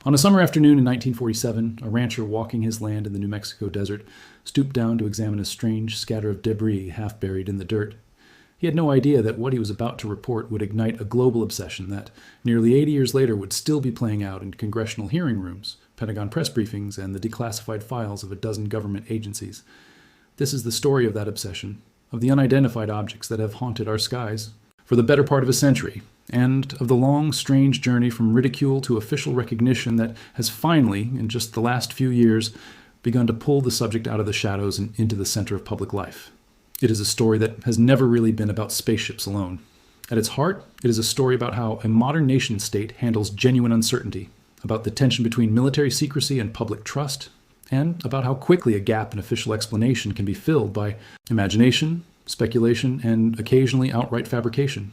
On a summer afternoon in 1947, a rancher walking his land in the New Mexico desert stooped down to examine a strange scatter of debris half buried in the dirt. He had no idea that what he was about to report would ignite a global obsession that, nearly 80 years later, would still be playing out in congressional hearing rooms, Pentagon press briefings, and the declassified files of a dozen government agencies. This is the story of that obsession, of the unidentified objects that have haunted our skies for the better part of a century, and of the long, strange journey from ridicule to official recognition that has finally, in just the last few years, begun to pull the subject out of the shadows and into the center of public life. It is a story that has never really been about spaceships alone. At its heart, it is a story about how a modern nation-state handles genuine uncertainty, about the tension between military secrecy and public trust, and about how quickly a gap in official explanation can be filled by imagination, speculation, and occasionally outright fabrication.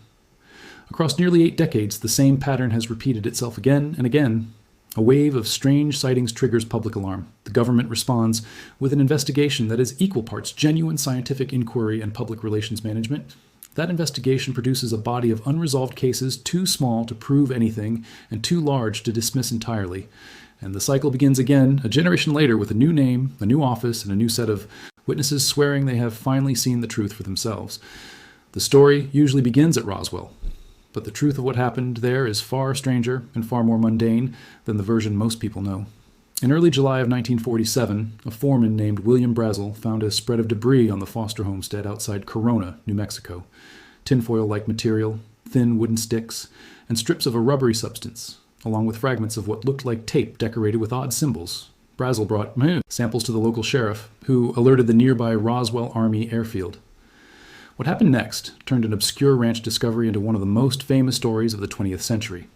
Across nearly 8 decades, the same pattern has repeated itself again and again. A wave of strange sightings triggers public alarm. The government responds with an investigation that is equal parts genuine scientific inquiry and public relations management. That investigation produces a body of unresolved cases too small to prove anything and too large to dismiss entirely. And the cycle begins again, a generation later, with a new name, a new office, and a new set of witnesses swearing they have finally seen the truth for themselves. The story usually begins at Roswell, but the truth of what happened there is far stranger and far more mundane than the version most people know. In early July of 1947, a foreman named William Brazel found a spread of debris on the Foster homestead outside Corona, New Mexico. Tinfoil-like material, thin wooden sticks, and strips of a rubbery substance, along with fragments of what looked like tape decorated with odd symbols. Brazel brought samples to the local sheriff, who alerted the nearby Roswell Army airfield. What happened next turned an obscure ranch discovery into one of the most famous stories of the 20th century.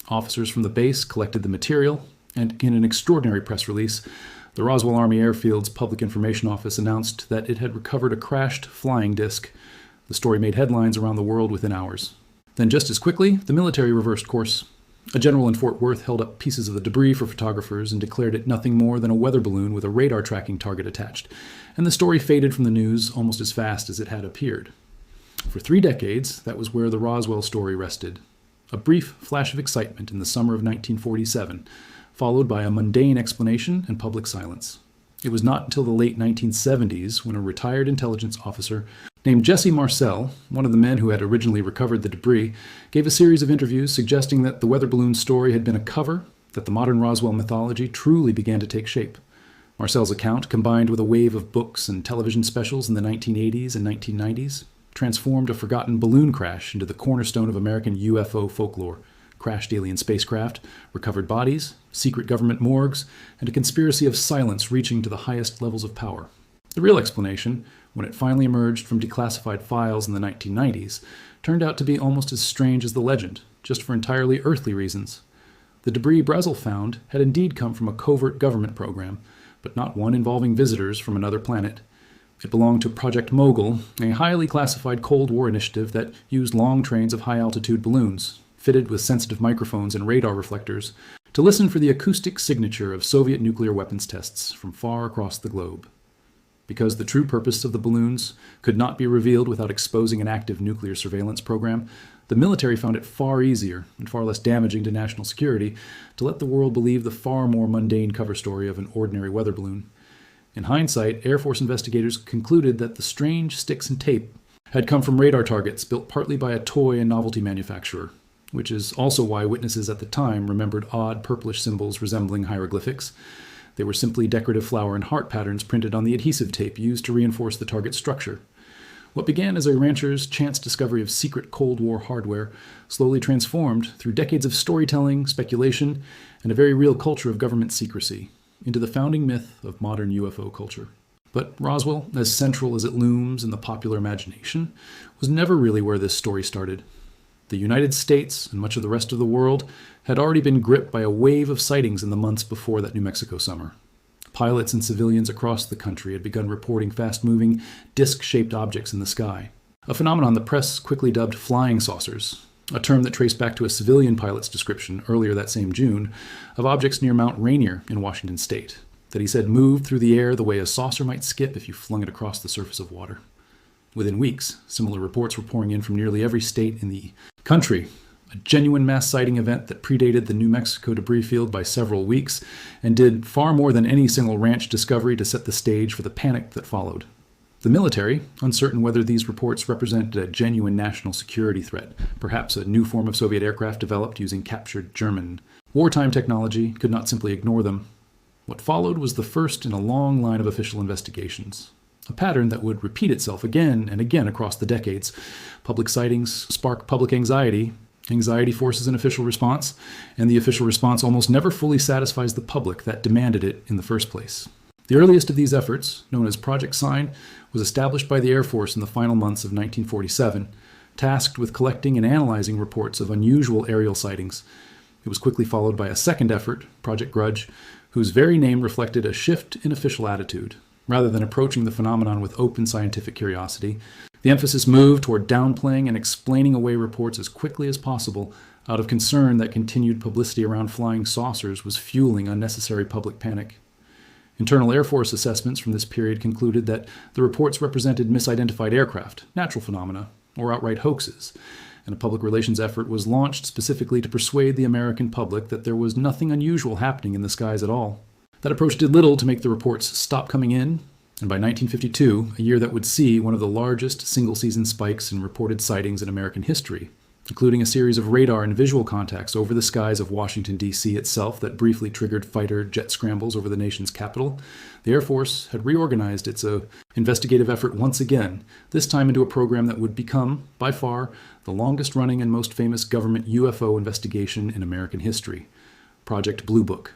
Officers from the base collected the material, and in an extraordinary press release, the Roswell Army Airfield's Public Information Office announced that it had recovered a crashed flying disc. The story made headlines around the world within hours. Then just as quickly, the military reversed course. A general in Fort Worth held up pieces of the debris for photographers and declared it nothing more than a weather balloon with a radar tracking target attached, and the story faded from the news almost as fast as it had appeared. For 3 decades, that was where the Roswell story rested. A brief flash of excitement in the summer of 1947, followed by a mundane explanation and public silence. It was not until the late 1970s when a retired intelligence officer named Jesse Marcel, one of the men who had originally recovered the debris, gave a series of interviews suggesting that the weather balloon story had been a cover, that the modern Roswell mythology truly began to take shape. Marcel's account, combined with a wave of books and television specials in the 1980s and 1990s, transformed a forgotten balloon crash into the cornerstone of American UFO folklore. Crashed alien spacecraft, recovered bodies, secret government morgues, and a conspiracy of silence reaching to the highest levels of power. The real explanation, when it finally emerged from declassified files in the 1990s, turned out to be almost as strange as the legend, just for entirely earthly reasons. The debris Brazel found had indeed come from a covert government program, but not one involving visitors from another planet. It belonged to Project Mogul, a highly classified Cold War initiative that used long trains of high-altitude balloons, fitted with sensitive microphones and radar reflectors, to listen for the acoustic signature of Soviet nuclear weapons tests from far across the globe. Because the true purpose of the balloons could not be revealed without exposing an active nuclear surveillance program, the military found it far easier and far less damaging to national security to let the world believe the far more mundane cover story of an ordinary weather balloon. In hindsight, Air Force investigators concluded that the strange sticks and tape had come from radar targets built partly by a toy and novelty manufacturer, which is also why witnesses at the time remembered odd purplish symbols resembling hieroglyphics. They were simply decorative flower and heart patterns printed on the adhesive tape used to reinforce the target's structure. What began as a rancher's chance discovery of secret Cold War hardware slowly transformed, through decades of storytelling, speculation, and a very real culture of government secrecy, into the founding myth of modern UFO culture. But Roswell, as central as it looms in the popular imagination, was never really where this story started. The United States and much of the rest of the world had already been gripped by a wave of sightings in the months before that New Mexico summer. Pilots and civilians across the country had begun reporting fast-moving, disc-shaped objects in the sky, a phenomenon the press quickly dubbed flying saucers, a term that traced back to a civilian pilot's description earlier that same June of objects near Mount Rainier in Washington state, that he said moved through the air the way a saucer might skip if you flung it across the surface of water. Within weeks, similar reports were pouring in from nearly every state in the country, a genuine mass sighting event that predated the New Mexico debris field by several weeks and did far more than any single ranch discovery to set the stage for the panic that followed. The military, uncertain whether these reports represented a genuine national security threat, perhaps a new form of Soviet aircraft developed using captured German wartime technology, could not simply ignore them. What followed was the first in a long line of official investigations, a pattern that would repeat itself again and again across the decades. Public sightings spark public anxiety. Anxiety forces an official response, and the official response almost never fully satisfies the public that demanded it in the first place. The earliest of these efforts, known as Project Sign, was established by the Air Force in the final months of 1947, tasked with collecting and analyzing reports of unusual aerial sightings. It was quickly followed by a second effort, Project Grudge, whose very name reflected a shift in official attitude. Rather than approaching the phenomenon with open scientific curiosity, the emphasis moved toward downplaying and explaining away reports as quickly as possible out of concern that continued publicity around flying saucers was fueling unnecessary public panic. Internal Air Force assessments from this period concluded that the reports represented misidentified aircraft, natural phenomena, or outright hoaxes, and a public relations effort was launched specifically to persuade the American public that there was nothing unusual happening in the skies at all. That approach did little to make the reports stop coming in, and by 1952, a year that would see one of the largest single-season spikes in reported sightings in American history, including a series of radar and visual contacts over the skies of Washington, D.C. itself that briefly triggered fighter jet scrambles over the nation's capital, the Air Force had reorganized its investigative effort once again, this time into a program that would become, by far, the longest-running and most famous government UFO investigation in American history, Project Blue Book.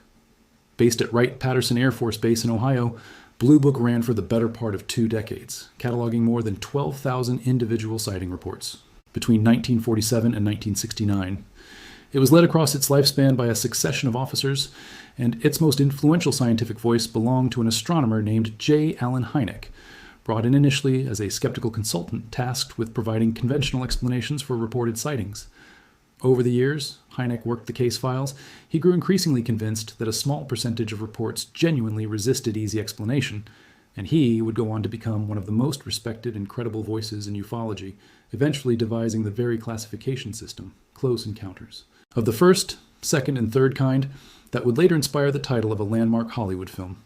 Based at Wright-Patterson Air Force Base in Ohio, Blue Book ran for the better part of 2 decades, cataloging more than 12,000 individual sighting reports between 1947 and 1969. It was led across its lifespan by a succession of officers, and its most influential scientific voice belonged to an astronomer named J. Allen Hynek, brought in initially as a skeptical consultant tasked with providing conventional explanations for reported sightings. Over the years, Hynek worked the case files. He grew increasingly convinced that a small percentage of reports genuinely resisted easy explanation, and he would go on to become one of the most respected and credible voices in ufology, eventually devising the very classification system, Close Encounters, of the first, second, and third kind that would later inspire the title of a landmark Hollywood film.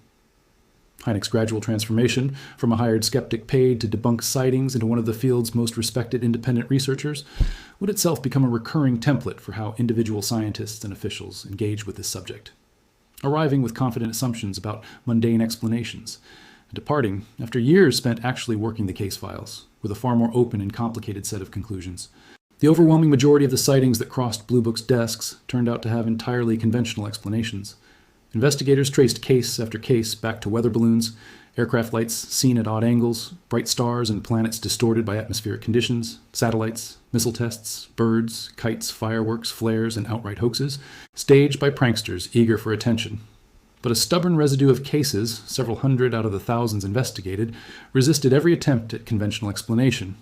Hynek's gradual transformation from a hired skeptic paid to debunk sightings into one of the field's most respected independent researchers would itself become a recurring template for how individual scientists and officials engage with this subject, arriving with confident assumptions about mundane explanations, and departing after years spent actually working the case files, with a far more open and complicated set of conclusions. The overwhelming majority of the sightings that crossed Blue Book's desks turned out to have entirely conventional explanations. Investigators traced case after case back to weather balloons, aircraft lights seen at odd angles, bright stars and planets distorted by atmospheric conditions, satellites, missile tests, birds, kites, fireworks, flares, and outright hoaxes, staged by pranksters eager for attention. But a stubborn residue of cases, several hundred out of the thousands investigated, resisted every attempt at conventional explanation.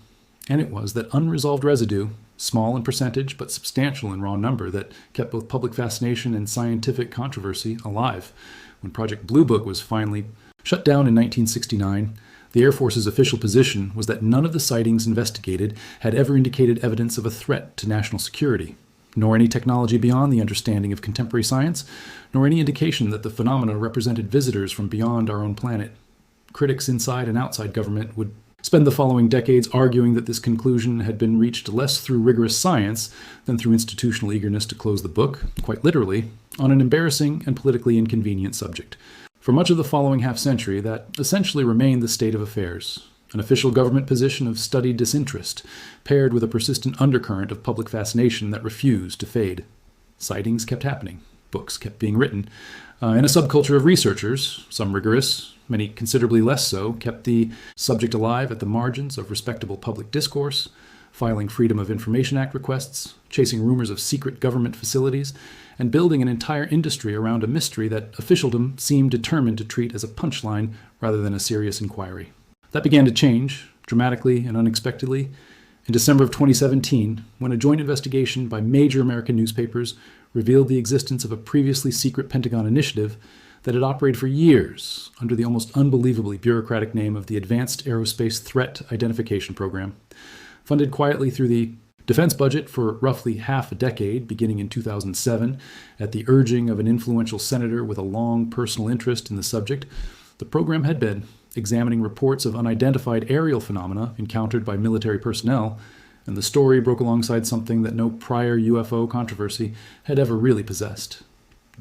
And it was that unresolved residue, small in percentage but substantial in raw number, that kept both public fascination and scientific controversy alive. When Project Blue Book was finally shut down in 1969, the Air Force's official position was that none of the sightings investigated had ever indicated evidence of a threat to national security, nor any technology beyond the understanding of contemporary science, nor any indication that the phenomena represented visitors from beyond our own planet. Critics inside and outside government would spend the following decades arguing that this conclusion had been reached less through rigorous science than through institutional eagerness to close the book, quite literally, on an embarrassing and politically inconvenient subject. For much of the following half-century, that essentially remained the state of affairs, an official government position of studied disinterest, paired with a persistent undercurrent of public fascination that refused to fade. Sightings kept happening, books kept being written, and a subculture of researchers, some rigorous, many considerably less so, kept the subject alive at the margins of respectable public discourse, filing Freedom of Information Act requests, chasing rumors of secret government facilities, and building an entire industry around a mystery that officialdom seemed determined to treat as a punchline rather than a serious inquiry. That began to change, dramatically and unexpectedly, in December of 2017, when a joint investigation by major American newspapers revealed the existence of a previously secret Pentagon initiative that had operated for years under the almost unbelievably bureaucratic name of the Advanced Aerospace Threat Identification Program, funded quietly through the Defense budget for roughly half a decade, beginning in 2007, at the urging of an influential senator with a long personal interest in the subject, the program had been examining reports of unidentified aerial phenomena encountered by military personnel, and the story broke alongside something that no prior UFO controversy had ever really possessed: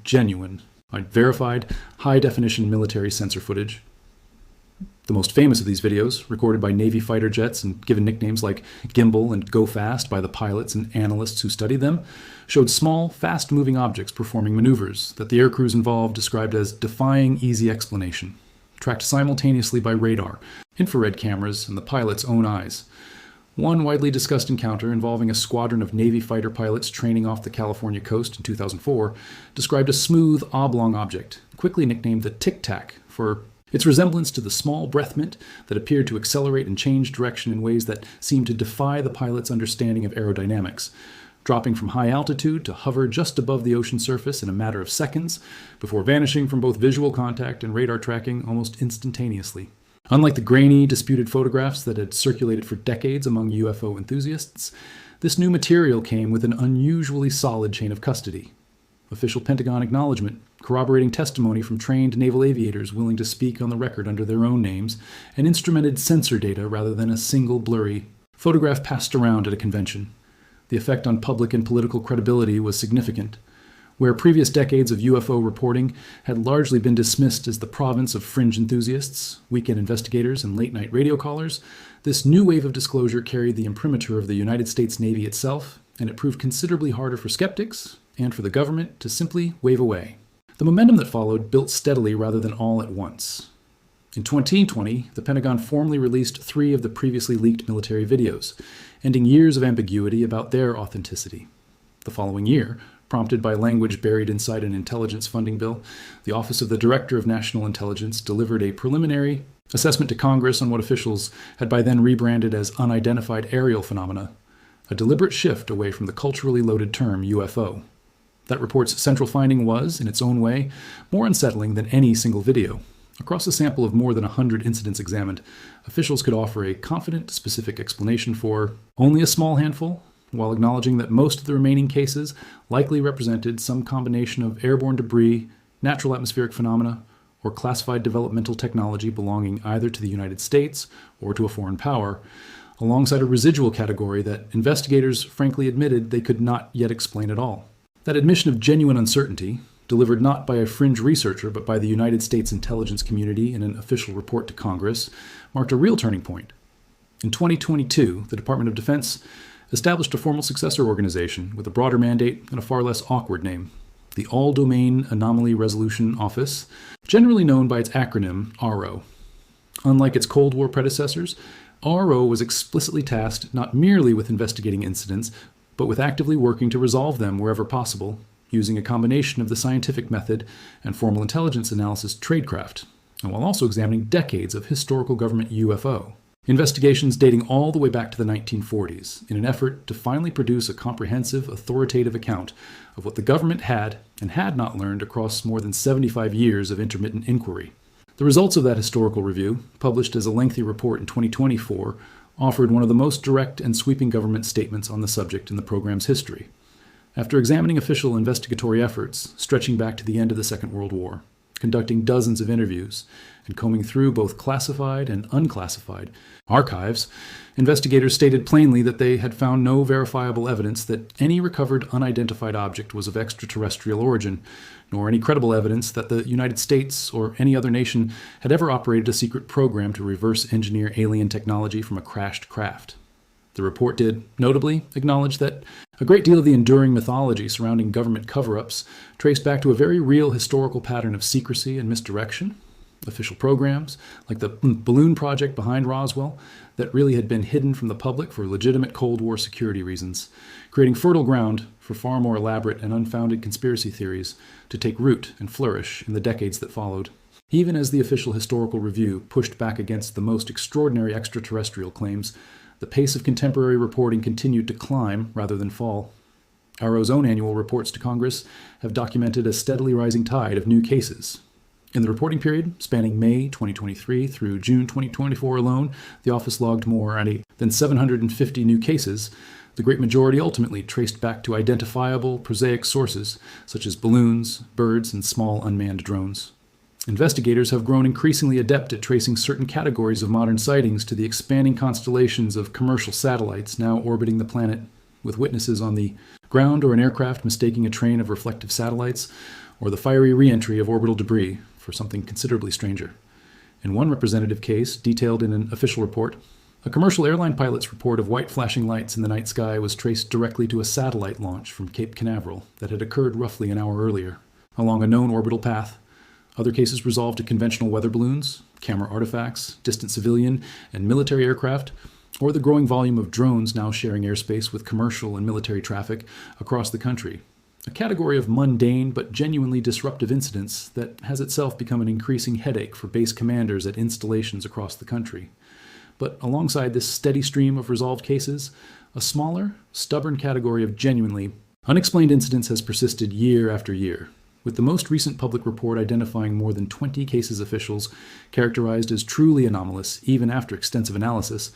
genuine, verified, high-definition military sensor footage. The most famous of these videos, recorded by Navy fighter jets and given nicknames like Gimbal and Go Fast by the pilots and analysts who studied them, showed small, fast-moving objects performing maneuvers that the aircrews involved described as defying easy explanation, tracked simultaneously by radar, infrared cameras, and the pilot's own eyes. One widely discussed encounter involving a squadron of Navy fighter pilots training off the California coast in 2004 described a smooth, oblong object, quickly nicknamed the Tic Tac for its resemblance to the small breath mint that appeared to accelerate and change direction in ways that seemed to defy the pilot's understanding of aerodynamics, dropping from high altitude to hover just above the ocean surface in a matter of seconds, before vanishing from both visual contact and radar tracking almost instantaneously. Unlike the grainy, disputed photographs that had circulated for decades among UFO enthusiasts, this new material came with an unusually solid chain of custody. Official Pentagon acknowledgement, corroborating testimony from trained naval aviators willing to speak on the record under their own names, and instrumented sensor data rather than a single blurry photograph passed around at a convention. The effect on public and political credibility was significant. Where previous decades of UFO reporting had largely been dismissed as the province of fringe enthusiasts, weekend investigators, and late-night radio callers, this new wave of disclosure carried the imprimatur of the United States Navy itself, and it proved considerably harder for skeptics and for the government to simply wave away. The momentum that followed built steadily rather than all at once. In 2020, the Pentagon formally released 3 of the previously leaked military videos, ending years of ambiguity about their authenticity. The following year, prompted by language buried inside an intelligence funding bill, the Office of the Director of National Intelligence delivered a preliminary assessment to Congress on what officials had by then rebranded as unidentified aerial phenomena, a deliberate shift away from the culturally loaded term UFO. That report's central finding was, in its own way, more unsettling than any single video. Across a sample of more than 100 incidents examined, officials could offer a confident, specific explanation for only a small handful, while acknowledging that most of the remaining cases likely represented some combination of airborne debris, natural atmospheric phenomena, or classified developmental technology belonging either to the United States or to a foreign power, alongside a residual category that investigators frankly admitted they could not yet explain at all. That admission of genuine uncertainty, delivered not by a fringe researcher but by the United States intelligence community in an official report to Congress, marked a real turning point. In 2022, the Department of Defense established a formal successor organization with a broader mandate and a far less awkward name, the All-Domain Anomaly Resolution Office, generally known by its acronym RO. Unlike its Cold War predecessors, RO was explicitly tasked not merely with investigating incidents, but with actively working to resolve them wherever possible, using a combination of the scientific method and formal intelligence analysis tradecraft, and while also examining decades of historical government UFO. Investigations dating all the way back to the 1940s, in an effort to finally produce a comprehensive, authoritative account of what the government had and had not learned across more than 75 years of intermittent inquiry. The results of that historical review, published as a lengthy report in 2024, offered one of the most direct and sweeping government statements on the subject in the program's history. After examining official investigatory efforts stretching back to the end of the Second World War, conducting dozens of interviews, and combing through both classified and unclassified archives, investigators stated plainly that they had found no verifiable evidence that any recovered unidentified object was of extraterrestrial origin, nor any credible evidence that the United States or any other nation had ever operated a secret program to reverse engineer alien technology from a crashed craft. The report did, notably, acknowledge that a great deal of the enduring mythology surrounding government cover-ups traced back to a very real historical pattern of secrecy and misdirection, official programs, like the balloon project behind Roswell, that really had been hidden from the public for legitimate Cold War security reasons, creating fertile ground for far more elaborate and unfounded conspiracy theories to take root and flourish in the decades that followed. Even as the official historical review pushed back against the most extraordinary extraterrestrial claims, the pace of contemporary reporting continued to climb rather than fall. RO's own annual reports to Congress have documented a steadily rising tide of new cases. In the reporting period, spanning May 2023 through June 2024 alone, the office logged more than 750 new cases, the great majority ultimately traced back to identifiable, prosaic sources, such as balloons, birds, and small unmanned drones. Investigators have grown increasingly adept at tracing certain categories of modern sightings to the expanding constellations of commercial satellites now orbiting the planet, with witnesses on the ground or an aircraft mistaking a train of reflective satellites, or the fiery re-entry of orbital debris for something considerably stranger. In one representative case, detailed in an official report, a commercial airline pilot's report of white flashing lights in the night sky was traced directly to a satellite launch from Cape Canaveral that had occurred roughly an hour earlier, along a known orbital path. Other cases resolved to conventional weather balloons, camera artifacts, distant civilian and military aircraft, or the growing volume of drones now sharing airspace with commercial and military traffic across the country. A category of mundane but genuinely disruptive incidents that has itself become an increasing headache for base commanders at installations across the country. But alongside this steady stream of resolved cases, a smaller, stubborn category of genuinely unexplained incidents has persisted year after year, with the most recent public report identifying more than 20 cases officials characterized as truly anomalous even after extensive analysis,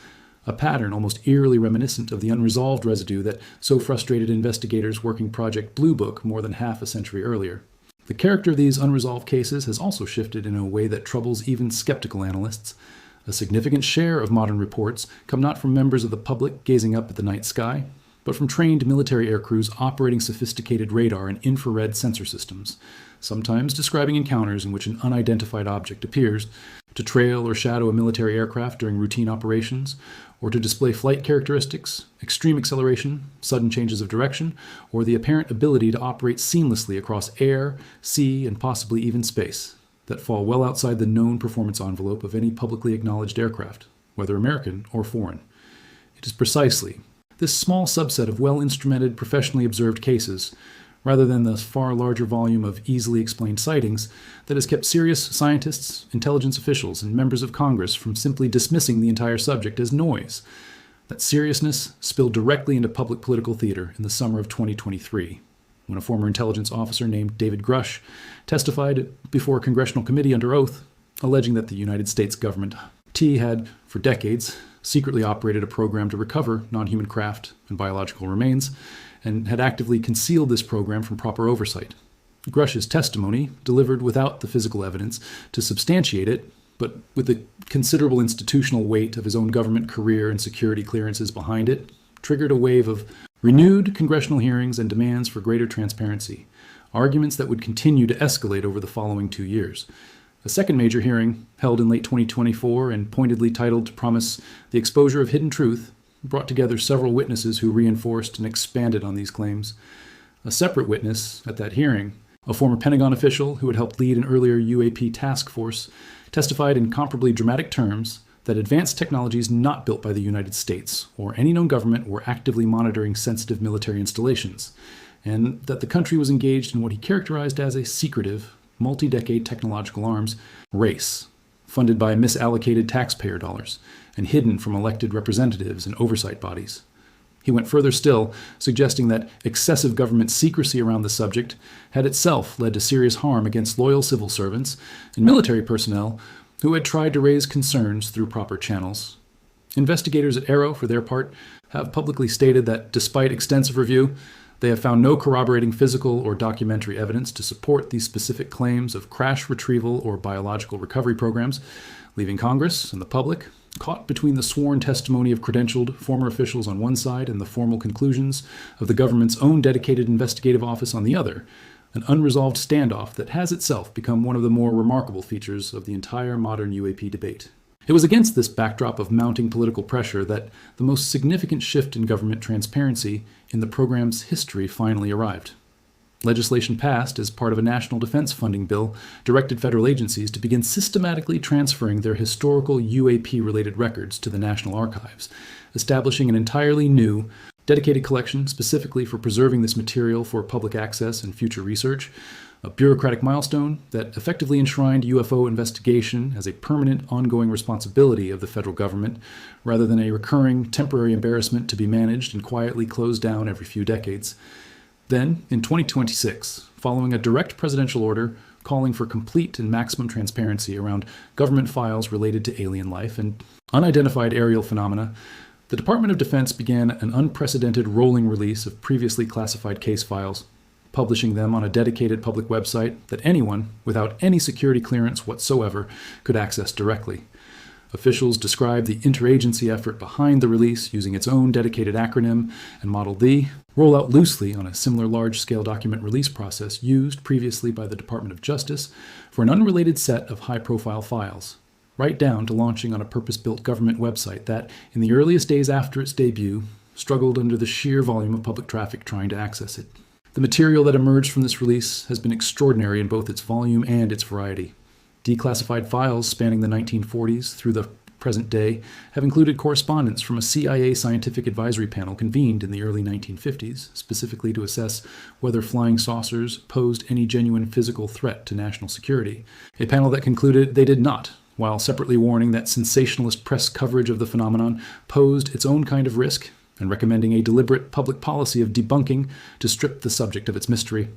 a pattern almost eerily reminiscent of the unresolved residue that so frustrated investigators working Project Blue Book more than half a century earlier. The character of these unresolved cases has also shifted in a way that troubles even skeptical analysts. A significant share of modern reports come not from members of the public gazing up at the night sky, but from trained military aircrews operating sophisticated radar and infrared sensor systems, sometimes describing encounters in which an unidentified object appears to trail or shadow a military aircraft during routine operations, or to display flight characteristics, extreme acceleration, sudden changes of direction, or the apparent ability to operate seamlessly across air, sea, and possibly even space, that fall well outside the known performance envelope of any publicly acknowledged aircraft, whether American or foreign. It is precisely this small subset of well-instrumented, professionally observed cases, rather than the far larger volume of easily explained sightings, that has kept serious scientists, intelligence officials, and members of Congress from simply dismissing the entire subject as noise. That seriousness spilled directly into public political theater in the summer of 2023, when a former intelligence officer named David Grush testified before a congressional committee under oath, alleging that the United States government had, for decades, secretly operated a program to recover non-human craft and biological remains, and had actively concealed this program from proper oversight. Grush's testimony, delivered without the physical evidence to substantiate it, but with the considerable institutional weight of his own government career and security clearances behind it, triggered a wave of renewed congressional hearings and demands for greater transparency, arguments that would continue to escalate over the following 2 years. A second major hearing, held in late 2024 and pointedly titled to promise the exposure of hidden truth, brought together several witnesses who reinforced and expanded on these claims. A separate witness at that hearing, a former Pentagon official who had helped lead an earlier UAP task force, testified in comparably dramatic terms that advanced technologies not built by the United States or any known government were actively monitoring sensitive military installations, and that the country was engaged in what he characterized as a secretive, multi-decade technological arms race, funded by misallocated taxpayer dollars and hidden from elected representatives and oversight bodies. He went further still, suggesting that excessive government secrecy around the subject had itself led to serious harm against loyal civil servants and military personnel who had tried to raise concerns through proper channels. Investigators at Aero, for their part, have publicly stated that despite extensive review, they have found no corroborating physical or documentary evidence to support these specific claims of crash retrieval or biological recovery programs, leaving Congress and the public caught between the sworn testimony of credentialed former officials on one side and the formal conclusions of the government's own dedicated investigative office on the other, an unresolved standoff that has itself become one of the more remarkable features of the entire modern UAP debate. It was against this backdrop of mounting political pressure that the most significant shift in government transparency in the program's history finally arrived. Legislation passed as part of a national defense funding bill directed federal agencies to begin systematically transferring their historical UAP-related records to the National Archives, establishing an entirely new, dedicated collection specifically for preserving this material for public access and future research, a bureaucratic milestone that effectively enshrined UFO investigation as a permanent, ongoing responsibility of the federal government, rather than a recurring, temporary embarrassment to be managed and quietly closed down every few decades. Then, in 2026, following a direct presidential order calling for complete and maximum transparency around government files related to alien life and unidentified aerial phenomena, The Department of Defense began an unprecedented rolling release of previously classified case files, publishing them on a dedicated public website that anyone, without any security clearance whatsoever, could access directly. Officials described the interagency effort behind the release using its own dedicated acronym and modeled the rollout loosely on a similar large-scale document release process used previously by the Department of Justice for an unrelated set of high-profile files, right down to launching on a purpose-built government website that, in the earliest days after its debut, struggled under the sheer volume of public traffic trying to access it. The material that emerged from this release has been extraordinary in both its volume and its variety. Declassified files spanning the 1940s through the present day have included correspondence from a CIA scientific advisory panel convened in the early 1950s, specifically to assess whether flying saucers posed any genuine physical threat to national security. A panel that concluded they did not, while separately warning that sensationalist press coverage of the phenomenon posed its own kind of risk and recommending a deliberate public policy of debunking to strip the subject of its mystery.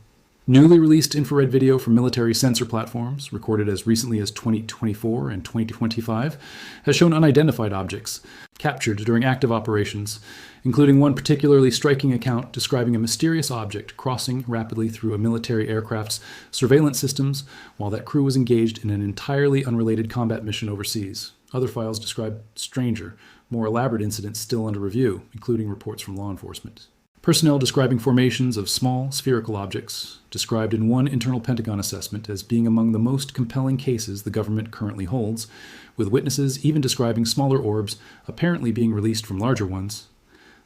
Newly released infrared video from military sensor platforms, recorded as recently as 2024 and 2025, has shown unidentified objects captured during active operations, including one particularly striking account describing a mysterious object crossing rapidly through a military aircraft's surveillance systems while that crew was engaged in an entirely unrelated combat mission overseas. Other files describe stranger, more elaborate incidents still under review, including reports from law enforcement. Personnel describing formations of small, spherical objects, described in one internal Pentagon assessment as being among the most compelling cases the government currently holds, with witnesses even describing smaller orbs apparently being released from larger ones.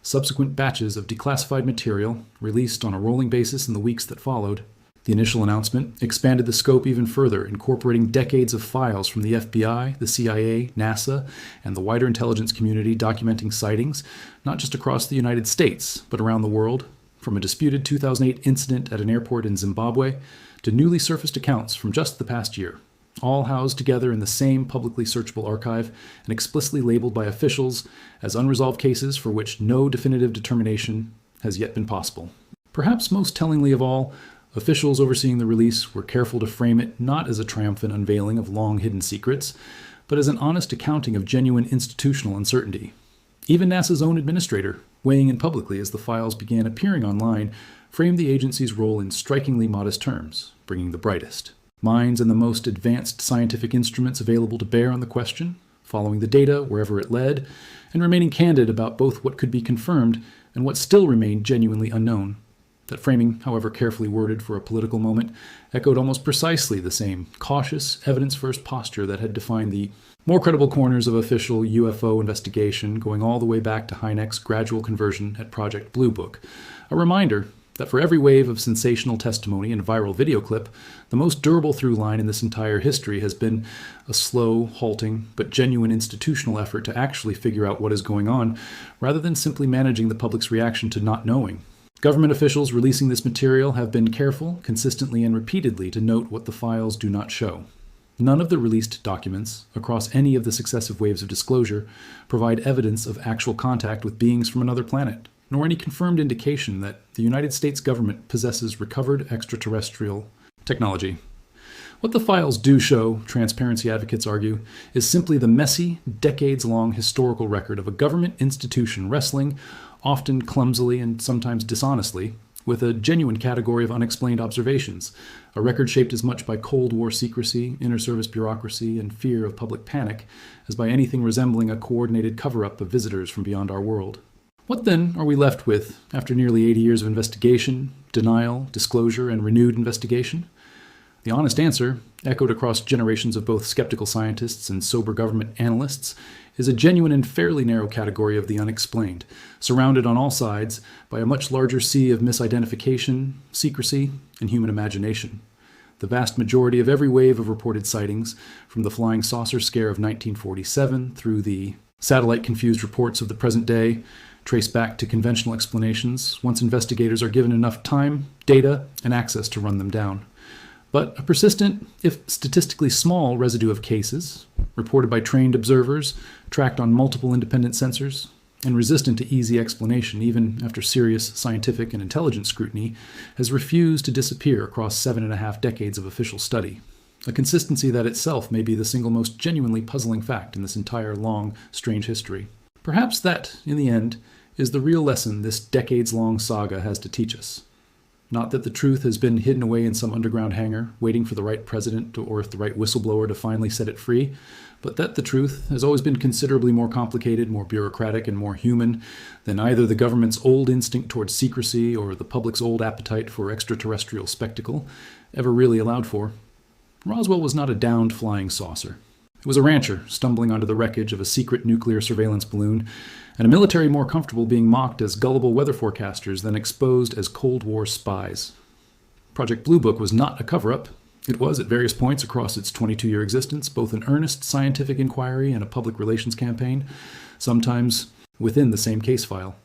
Subsequent batches of declassified material, released on a rolling basis in the weeks that followed. The initial announcement expanded the scope even further, incorporating decades of files from the FBI, the CIA, NASA, and the wider intelligence community documenting sightings, not just across the United States, but around the world, from a disputed 2008 incident at an airport in Zimbabwe to newly surfaced accounts from just the past year, all housed together in the same publicly searchable archive and explicitly labeled by officials as unresolved cases for which no definitive determination has yet been possible. Perhaps most tellingly of all, officials overseeing the release were careful to frame it not as a triumphant unveiling of long-hidden secrets, but as an honest accounting of genuine institutional uncertainty. Even NASA's own administrator, weighing in publicly as the files began appearing online, framed the agency's role in strikingly modest terms, bringing the brightest minds and the most advanced scientific instruments available to bear on the question, following the data wherever it led, and remaining candid about both what could be confirmed and what still remained genuinely unknown. That framing, however carefully worded for a political moment, echoed almost precisely the same cautious, evidence-first posture that had defined the more credible corners of official UFO investigation, going all the way back to Hynek's gradual conversion at Project Blue Book. A reminder that for every wave of sensational testimony and viral video clip, the most durable through line in this entire history has been a slow, halting, but genuine institutional effort to actually figure out what is going on, rather than simply managing the public's reaction to not knowing. Government officials releasing this material have been careful, consistently and repeatedly, to note what the files do not show. None of the released documents, across any of the successive waves of disclosure, provide evidence of actual contact with beings from another planet, nor any confirmed indication that the United States government possesses recovered extraterrestrial technology. What the files do show, transparency advocates argue, is simply the messy, decades-long historical record of a government institution wrestling, often clumsily and sometimes dishonestly, with a genuine category of unexplained observations, a record shaped as much by Cold War secrecy, inter-service bureaucracy, and fear of public panic as by anything resembling a coordinated cover-up of visitors from beyond our world. What then are we left with after nearly 80 years of investigation, denial, disclosure, and renewed investigation? The honest answer, echoed across generations of both skeptical scientists and sober government analysts, is a genuine and fairly narrow category of the unexplained, surrounded on all sides by a much larger sea of misidentification, secrecy, and human imagination. The vast majority of every wave of reported sightings, from the flying saucer scare of 1947 through the satellite-confused reports of the present day, trace back to conventional explanations once investigators are given enough time, data, and access to run them down. But a persistent, if statistically small, residue of cases, reported by trained observers, tracked on multiple independent sensors, and resistant to easy explanation even after serious scientific and intelligence scrutiny, has refused to disappear across 7.5 decades of official study. A consistency that itself may be the single most genuinely puzzling fact in this entire long, strange history. Perhaps that, in the end, is the real lesson this decades-long saga has to teach us. Not that the truth has been hidden away in some underground hangar, waiting for the right president or the right whistleblower to finally set it free, but that the truth has always been considerably more complicated, more bureaucratic, and more human than either the government's old instinct towards secrecy or the public's old appetite for extraterrestrial spectacle ever really allowed for. Roswell was not a downed flying saucer. It was a rancher stumbling onto the wreckage of a secret nuclear surveillance balloon, and a military more comfortable being mocked as gullible weather forecasters than exposed as Cold War spies. Project Blue Book was not a cover-up. It was, at various points across its 22-year existence, both an earnest scientific inquiry and a public relations campaign, sometimes within the same case file.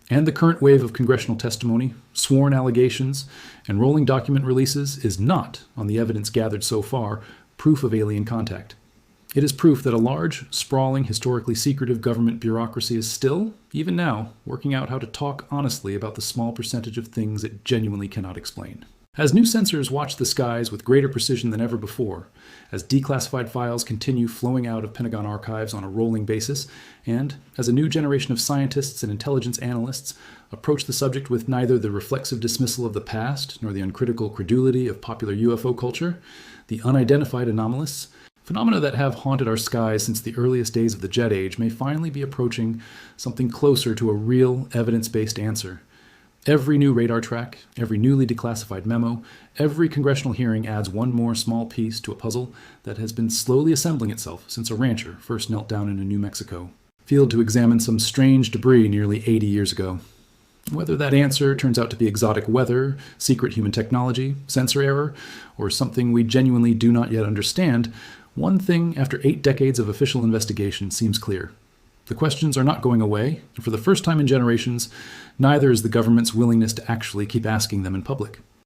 And the current wave of congressional testimony, sworn allegations, and rolling document releases is not, on the evidence gathered so far, proof of alien contact. It is proof that a large, sprawling, historically secretive government bureaucracy is still, even now, working out how to talk honestly about the small percentage of things it genuinely cannot explain. As new sensors watch the skies with greater precision than ever before, as declassified files continue flowing out of Pentagon archives on a rolling basis, and as a new generation of scientists and intelligence analysts approach the subject with neither the reflexive dismissal of the past nor the uncritical credulity of popular UFO culture, the unidentified anomalous, phenomena that have haunted our skies since the earliest days of the Jet Age, may finally be approaching something closer to a real, evidence-based answer. Every new radar track, every newly declassified memo, every congressional hearing adds one more small piece to a puzzle that has been slowly assembling itself since a rancher first knelt down in a New Mexico field to examine some strange debris nearly 80 years ago. Whether that answer turns out to be exotic weather, secret human technology, sensor error, or something we genuinely do not yet understand, one thing after 8 decades of official investigation seems clear. The questions are not going away, and for the first time in generations, neither is the government's willingness to actually keep asking them in public.